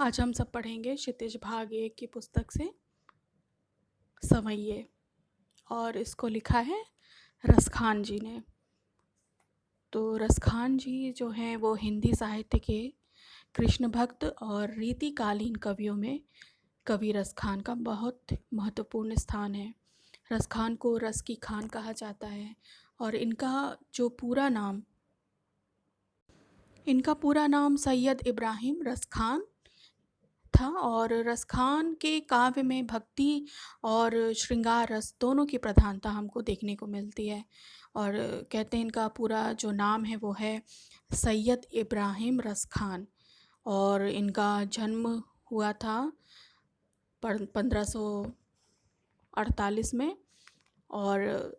आज हम सब पढ़ेंगे क्षितिज भाग 1 की पुस्तक से संवैये। और इसको लिखा है रसखान जी ने। तो रसखान जी जो हैं वो हिंदी साहित्य के कृष्ण भक्त और रीतिकालीन कवियों में कवि रसखान का बहुत महत्वपूर्ण स्थान है। रसखान को रस की खान कहा जाता है और इनका पूरा नाम सैयद इब्राहिम रसखान था। और रसखान के काव्य में भक्ति और श्रृंगार रस दोनों की प्रधानता हमको देखने को मिलती है। और कहते हैं इनका पूरा जो नाम है वो है सैयद इब्राहिम रसखान। और इनका जन्म हुआ था 1548 में और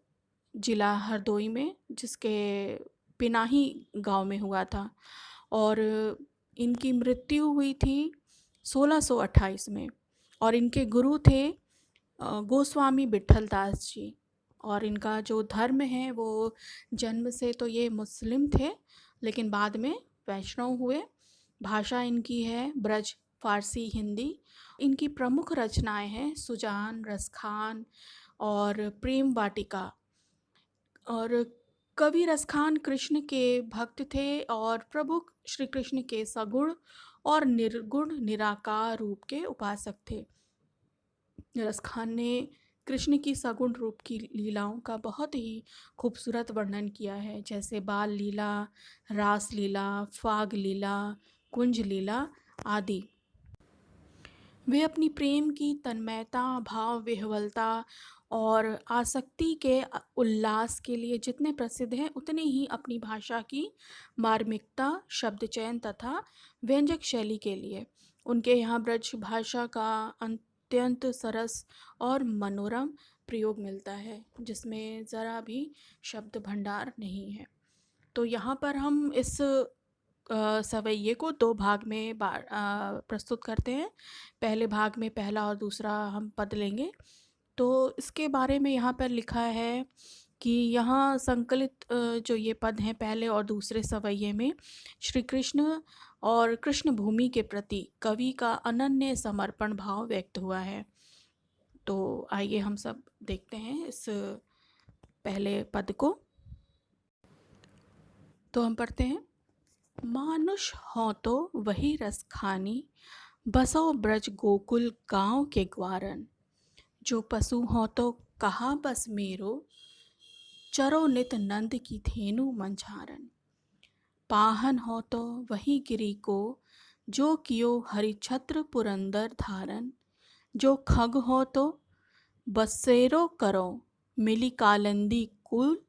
जिला हरदोई में, जिसके पिनाही गांव में हुआ था। और इनकी मृत्यु हुई थी 1628 में। और इनके गुरु थे गोस्वामी विट्ठल दास जी। और इनका जो धर्म है वो जन्म से तो ये मुस्लिम थे, लेकिन बाद में वैष्णव हुए। भाषा इनकी है ब्रज, फारसी, हिंदी। इनकी प्रमुख रचनाएं हैं सुजान, रसखान और प्रेम वाटिका। और कवि रसखान कृष्ण के भक्त थे और प्रभु श्री कृष्ण के सगुण और निर्गुण निराकार रूप के उपासक थे। रसखान ने कृष्ण की सगुण रूप की लीलाओं का बहुत ही खूबसूरत वर्णन किया है, जैसे बाल लीला, रास लीला, फाग लीला, कुंज लीला आदि। वे अपनी प्रेम की तन्मयता, भाव विह्वलता और आसक्ति के उल्लास के लिए जितने प्रसिद्ध हैं, उतने ही अपनी भाषा की मार्मिकता, शब्द चयन तथा व्यंजक शैली के लिए। उनके यहाँ ब्रज भाषा का अत्यंत सरस और मनोरम प्रयोग मिलता है, जिसमें ज़रा भी शब्द भंडार नहीं है। तो यहाँ पर हम इस सवैये को दो भाग में प्रस्तुत करते हैं। पहले भाग में पहला और दूसरा हम पद लेंगे। तो इसके बारे में यहाँ पर लिखा है कि यहाँ संकलित जो ये पद हैं पहले और दूसरे सवैये में श्री कृष्ण और कृष्ण भूमि के प्रति कवि का अनन्य समर्पण भाव व्यक्त हुआ है। तो आइए हम सब देखते हैं इस पहले पद को। तो हम पढ़ते हैं। मानुष हो तो वही रस खानी, बसो ब्रज गोकुल गांव के ग्वारन। जो पशु हो तो कहा बस मेरो, चरो नित नंद की धेनु मंझारन। पाहन हो तो वही गिरी को, जो कियो हरिछत्र पुरंदर धारन। जो खग हो तो बसेरो करो, मिली कालंदी कुल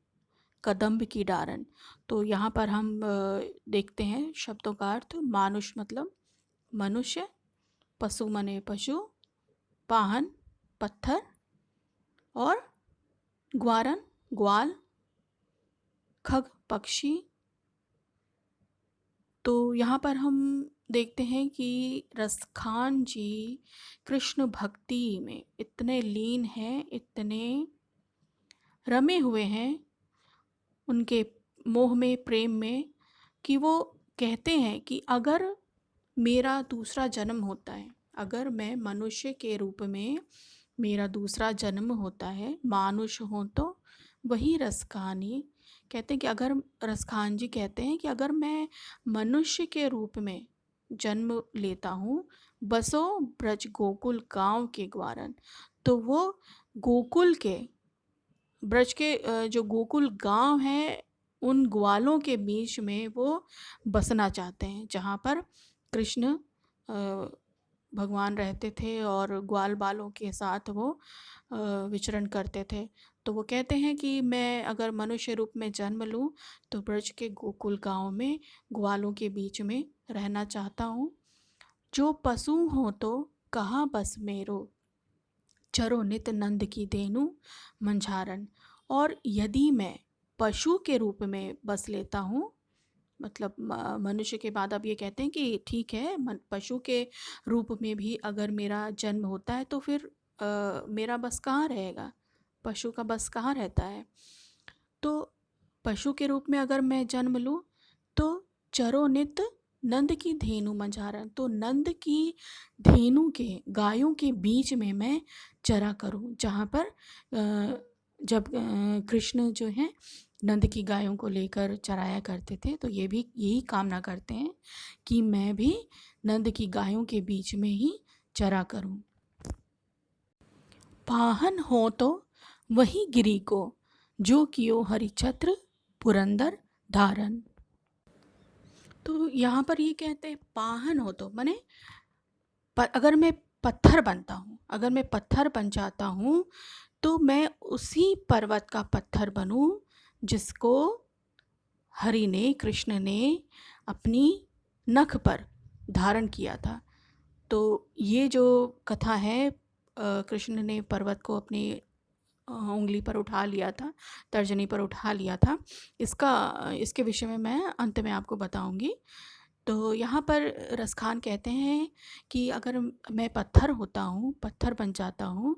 कदम्ब की डारन। तो यहाँ पर हम देखते हैं शब्दों का अर्थ। मानुष मतलब मनुष्य, पशु मने पशु, पाहन पत्थर, और ग्वारन ग्वाल, खग पक्षी। तो यहाँ पर हम देखते हैं कि रसखान जी कृष्ण भक्ति में इतने लीन हैं, इतने रमे हुए हैं उनके मोह में, प्रेम में, कि वो कहते हैं कि अगर मेरा दूसरा जन्म होता है, अगर मैं मनुष्य के रूप में मेरा दूसरा जन्म होता है, मानुष हो तो वही रसखानी। कहते हैं कि अगर रसखान जी कहते हैं कि अगर मैं मनुष्य के रूप में जन्म लेता हूँ, बसो ब्रज गोकुल गांव के ग्वारन, तो वो गोकुल के, ब्रज के जो गोकुल गांव है, उन ग्वालों के बीच में वो बसना चाहते हैं, जहाँ पर कृष्ण भगवान रहते थे और ग्वाल बालों के साथ वो विचरण करते थे। तो वो कहते हैं कि मैं अगर मनुष्य रूप में जन्म लूँ तो ब्रज के गोकुल गांव में ग्वालों के बीच में रहना चाहता हूँ। जो पशु हो तो कहाँ बस मेरो, चरो नित नंद की धेनु मंझारन। और यदि मैं पशु के रूप में बस लेता हूँ, मतलब मनुष्य के बाद अब ये कहते हैं कि ठीक है, पशु के रूप में भी अगर मेरा जन्म होता है तो फिर मेरा बस कहाँ रहेगा, पशु का बस कहाँ रहता है। तो पशु के रूप में अगर मैं जन्म लूँ तो चरो नित नंद की धेनु मंझारण, तो नंद की धेनु के गायों के बीच में मैं चरा करूं, जहाँ पर जब कृष्ण जो है नंद की गायों को लेकर चराया करते थे, तो ये भी यही कामना करते हैं कि मैं भी नंद की गायों के बीच में ही चरा करूं। पाहन हो तो वही गिरी को, जो कियो हरिछत्र पुरंदर धारण। तो यहाँ पर ये कहते हैं पाहन हो तो माने अगर मैं पत्थर बनता हूँ, अगर मैं पत्थर बन जाता हूँ तो मैं उसी पर्वत का पत्थर बनूं जिसको हरि ने, कृष्ण ने अपनी नख पर धारण किया था। तो ये जो कथा है, कृष्ण ने पर्वत को अपनी उंगली पर उठा लिया था, तर्जनी पर उठा लिया था, इसके विषय में मैं अंत में आपको बताऊंगी। तो यहाँ पर रसखान कहते हैं कि अगर मैं पत्थर होता हूँ, पत्थर बन जाता हूँ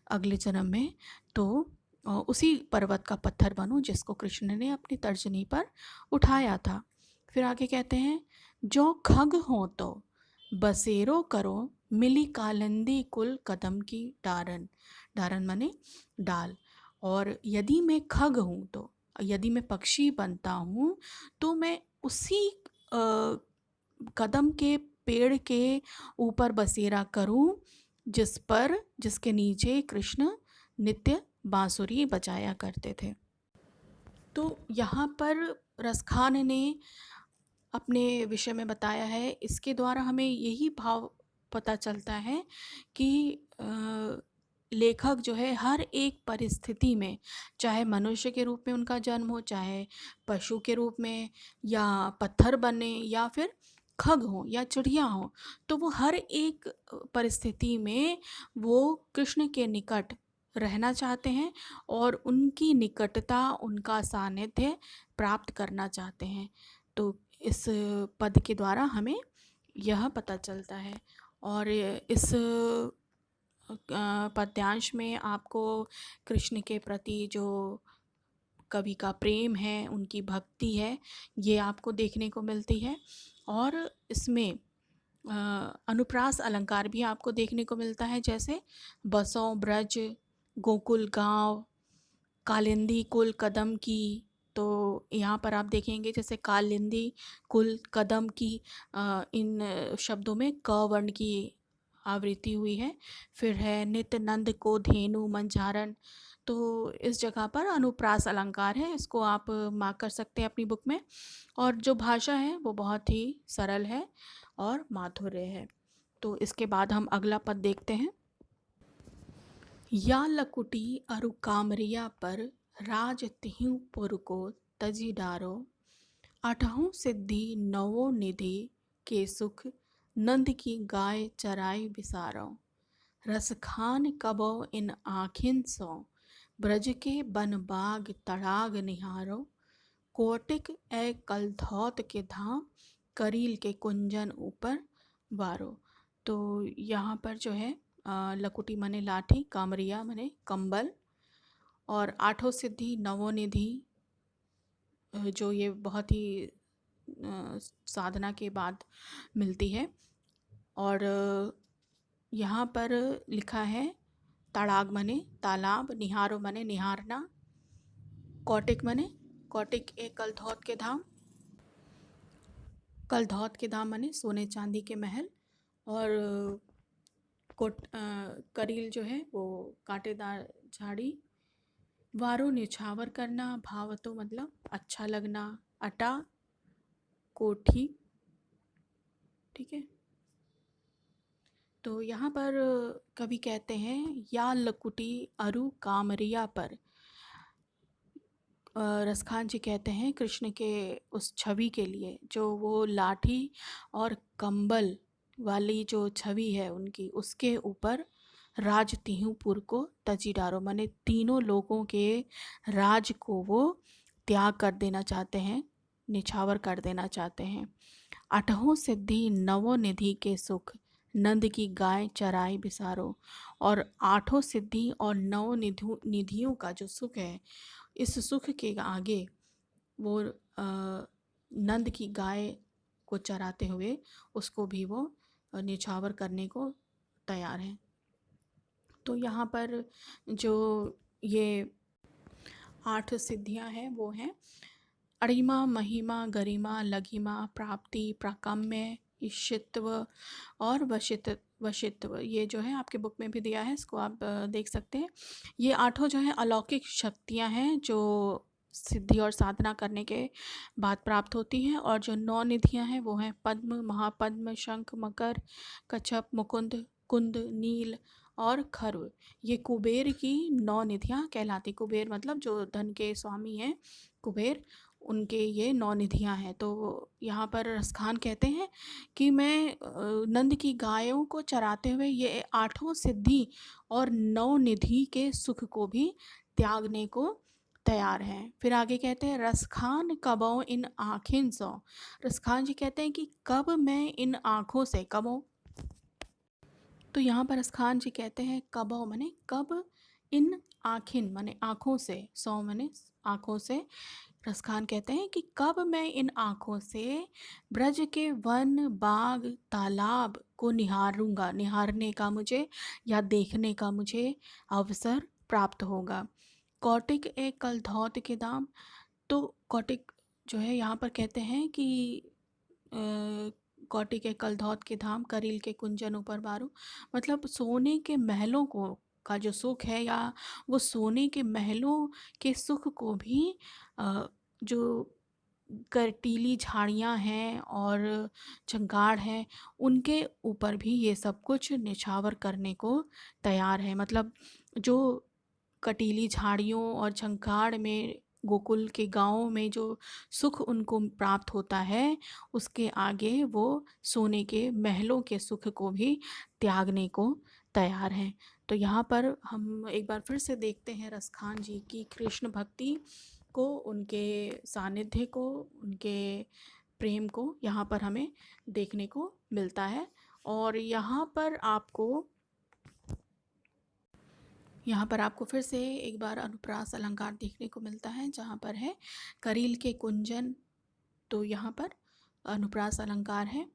अगले जन्म में, तो उसी पर्वत का पत्थर बनूं जिसको कृष्ण ने अपनी तर्जनी पर उठाया था। फिर आगे कहते हैं, जो खग हो तो बसेरो करो, मिली कालिंदी कुल कदम की डारन। डारन माने डाल। और यदि मैं खग हूँ, तो यदि मैं पक्षी बनता हूँ तो मैं उसी कदम के पेड़ के ऊपर बसेरा करूं जिसके नीचे कृष्ण नित्य बांसुरी बजाया करते थे। तो यहाँ पर रसखान ने अपने विषय में बताया है, इसके द्वारा हमें यही भाव पता चलता है कि लेखक जो है हर एक परिस्थिति में, चाहे मनुष्य के रूप में उनका जन्म हो, चाहे पशु के रूप में, या पत्थर बने, या फिर खग हो या चिड़िया हो, तो वो हर एक परिस्थिति में वो कृष्ण के निकट रहना चाहते हैं और उनकी निकटता, उनका सानिध्य प्राप्त करना चाहते हैं। तो इस पद के द्वारा हमें यह पता चलता है। और इस पद्यांश में आपको कृष्ण के प्रति जो कवि का प्रेम है, उनकी भक्ति है, ये आपको देखने को मिलती है। और इसमें अनुप्रास अलंकार भी आपको देखने को मिलता है, जैसे बसों ब्रज, गोकुल गांव, कालिंदी कुल कदम की। तो यहाँ पर आप देखेंगे जैसे कालिंदी कुल कदम की, इन शब्दों में क वर्ण की आवृत्ति हुई है। फिर है नित्य नंद को धेनु मंझारण। तो इस जगह पर अनुप्रास अलंकार है, इसको आप मार्क कर सकते हैं अपनी बुक में। और जो भाषा है वो बहुत ही सरल है और माधुर्य है। तो इसके बाद हम अगला पद देखते हैं। या लकुटी अरु कामरिया पर, राज तिहु पुर को तजी डारो। आठों सिद्धि नवो निधि के सुख, नंद की गाय चराई बिसारो। रसखान कबो इन आँखिन सो, ब्रज के बन बाग तड़ाग निहारो। कोटिक ए कलधौत के धाम, करील के कुंजन ऊपर वारो। तो यहाँ पर जो है लकुटी मने लाठी, कामरिया मने कंबल, और आठों सिद्धि नवोनिधि, जो ये बहुत ही साधना के बाद मिलती है। और यहाँ पर लिखा है तड़ाग मने तालाब, निहारो मने निहारना, कौटिक मने कौटिक एक कलधौत के धाम, कलधौत के धाम मने सोने चांदी के महल, और करील जो है वो कांटेदार झाड़ी, वारो निछावर करना, भावतो मतलब अच्छा लगना, अटा कोठी। ठीक है। तो यहाँ पर कवि कहते हैं, या लकुटी अरु कामरिया पर। रसखान जी कहते हैं कृष्ण के उस छवि के लिए, जो वो लाठी और कंबल वाली जो छवि है उनकी, उसके ऊपर राज तिहुपुर को तजी डारो, माने तीनों लोगों के राज को वो त्याग कर देना चाहते हैं, निछावर कर देना चाहते हैं। आठों सिद्धि नवो निधि के सुख, नंद की गाय चराई बिसारो। और आठों सिद्धि और नौ निधियों का जो सुख है, इस सुख के आगे वो नंद की गाय को चराते हुए उसको भी वो निछावर करने को तैयार हैं। तो यहाँ पर जो ये 8 सिद्धियाँ हैं वो हैं अणिमा, महिमा, गरिमा, लघिमा, प्राप्ति, प्राकम्य, ईशित्व और वशित्व। ये जो है आपके बुक में भी दिया है, इसको आप देख सकते हैं। ये 8 जो है अलौकिक शक्तियाँ हैं जो सिद्धि और साधना करने के बाद प्राप्त होती हैं। और जो 9 निधियाँ हैं वो हैं पद्म, महापद्म, शंख, मकर, कच्छप, मुकुंद, कुंद, नील और खर्व। ये कुबेर की 9 निधियाँ कहलाती। कुबेर मतलब जो धन के स्वामी हैं कुबेर, उनके ये 9 निधियाँ हैं। तो यहाँ पर रसखान कहते हैं कि मैं नंद की गायों को चराते हुए ये 8 सिद्धि और 9 निधि के सुख को भी त्यागने को तैयार हैं। फिर आगे कहते हैं रसखान कबों इन आँखिन सो। रसखान जी कहते हैं कि कब मैं इन आँखों से, कबों, तो यहाँ पर रसखान जी कहते हैं कबों माने कब, इन आँखिन माने आँखों से, सौ माने आँखों से। रसखान कहते हैं कि कब मैं इन आँखों से ब्रज के वन, बाग, तालाब को निहारूंगा, निहारने का मुझे या देखने का मुझे अवसर प्राप्त होगा। कौटिक एक कलधौत के दाम। तो कौटिक जो है यहाँ पर कहते हैं कि कौटिक के कलधौत के धाम, करील के कुंजन ऊपर बारू। मतलब सोने के महलों को का जो सुख है, या वो सोने के महलों के सुख को भी जो कर्टीली झाड़ियाँ हैं और झंगाड़ हैं उनके ऊपर भी ये सब कुछ निछावर करने को तैयार है। मतलब जो कटीली झाड़ियों और झंखाड़ में गोकुल के गाँव में जो सुख उनको प्राप्त होता है, उसके आगे वो सोने के महलों के सुख को भी त्यागने को तैयार हैं। तो यहाँ पर हम एक बार फिर से देखते हैं रसखान जी की कृष्ण भक्ति को, उनके सानिध्य को, उनके प्रेम को यहाँ पर हमें देखने को मिलता है। और यहाँ पर आपको फिर से एक बार अनुप्रास अलंकार देखने को मिलता है, जहाँ पर है करील के कुंजन। तो यहाँ पर अनुप्रास अलंकार है।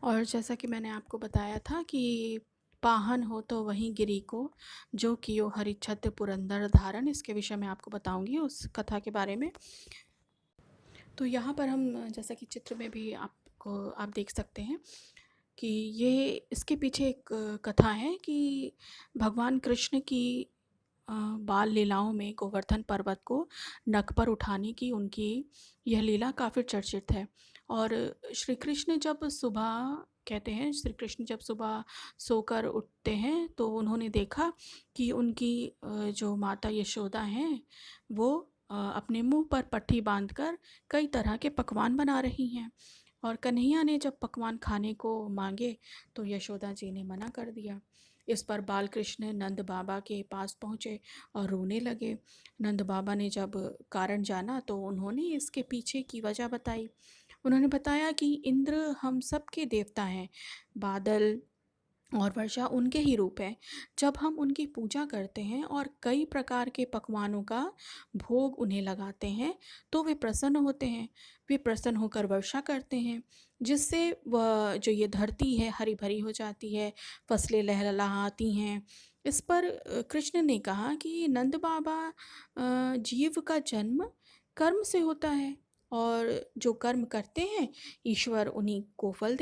और जैसा कि मैंने आपको बताया था कि पाहन हो तो वहीं गिरी को, जो कियो हरिछत्र पुरंदर धारण, इसके विषय में आपको बताऊंगी उस कथा के बारे में। तो यहाँ पर हम जैसा कि चित्र में भी आप देख सकते हैं कि ये इसके पीछे एक कथा है कि भगवान कृष्ण की बाल लीलाओं में गोवर्धन पर्वत को नख पर उठाने की उनकी यह लीला काफ़ी चर्चित है। और श्री कृष्ण जब सुबह, कहते हैं श्री कृष्ण जब सुबह सोकर उठते हैं तो उन्होंने देखा कि उनकी जो माता यशोदा हैं वो अपने मुंह पर पट्टी बांधकर कई तरह के पकवान बना रही हैं। और कन्हैया ने जब पकवान खाने को मांगे तो यशोदा जी ने मना कर दिया। इस पर बाल कृष्ण नंद बाबा के पास पहुँचे और रोने लगे। नंद बाबा ने जब कारण जाना तो उन्होंने इसके पीछे की वजह बताई। उन्होंने बताया कि इंद्र हम सब के देवता हैं, बादल और वर्षा उनके ही रूप है। जब हम उनकी पूजा करते हैं और कई प्रकार के पकवानों का भोग उन्हें लगाते हैं तो वे प्रसन्न होते हैं। वे प्रसन्न होकर वर्षा करते हैं, जिससे वह जो ये धरती है हरी भरी हो जाती है, फसलें लहलहाती हैं। इस पर कृष्ण ने कहा कि नंद बाबा, जीव का जन्म कर्म से होता है और जो कर्म करते हैं ईश्वर उन्हीं को फल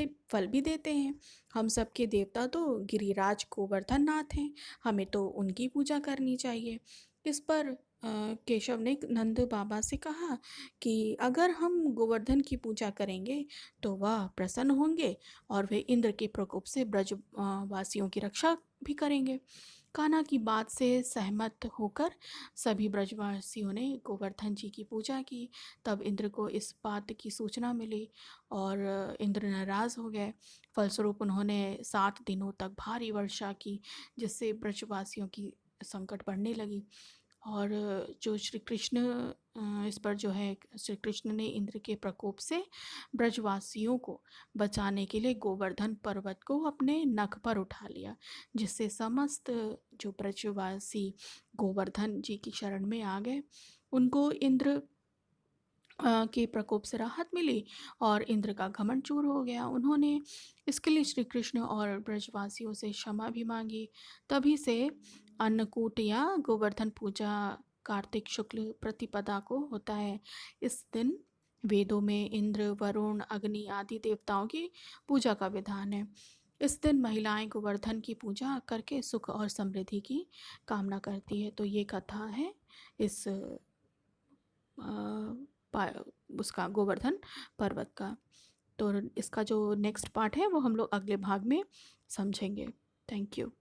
भी देते हैं। हम सबके देवता तो गिरिराज गोवर्धन नाथ हैं, हमें तो उनकी पूजा करनी चाहिए। इस पर केशव ने नंद बाबा से कहा कि अगर हम गोवर्धन की पूजा करेंगे तो वह प्रसन्न होंगे और वे इंद्र के प्रकोप से ब्रज वासियों की रक्षा भी करेंगे। कान्हा की बात से सहमत होकर सभी ब्रजवासियों ने गोवर्धन जी की पूजा की। तब इंद्र को इस बात की सूचना मिली और इंद्र नाराज़ हो गए। फलस्वरूप उन्होंने 7 दिनों तक भारी वर्षा की, जिससे ब्रजवासियों की संकट बढ़ने लगी। और जो श्री कृष्ण इस पर जो है श्री कृष्ण ने इंद्र के प्रकोप से ब्रजवासियों को बचाने के लिए गोवर्धन पर्वत को अपने नख पर उठा लिया, जिससे समस्त जो ब्रजवासी गोवर्धन जी की शरण में आ गए। उनको इंद्र के प्रकोप से राहत मिली और इंद्र का घमंड चूर हो गया। उन्होंने इसके लिए श्री कृष्ण और ब्रजवासियों से क्षमा भी मांगी। तभी से अन्नकूट या गोवर्धन पूजा कार्तिक शुक्ल प्रतिपदा को होता है। इस दिन वेदों में इंद्र, वरुण, अग्नि आदि देवताओं की पूजा का विधान है। इस दिन महिलाएं गोवर्धन की पूजा करके सुख और समृद्धि की कामना करती है। तो ये कथा है इस उसका गोवर्धन पर्वत का। तो इसका जो नेक्स्ट पार्ट है वो हम लोग अगले भाग में समझेंगे। Thank you.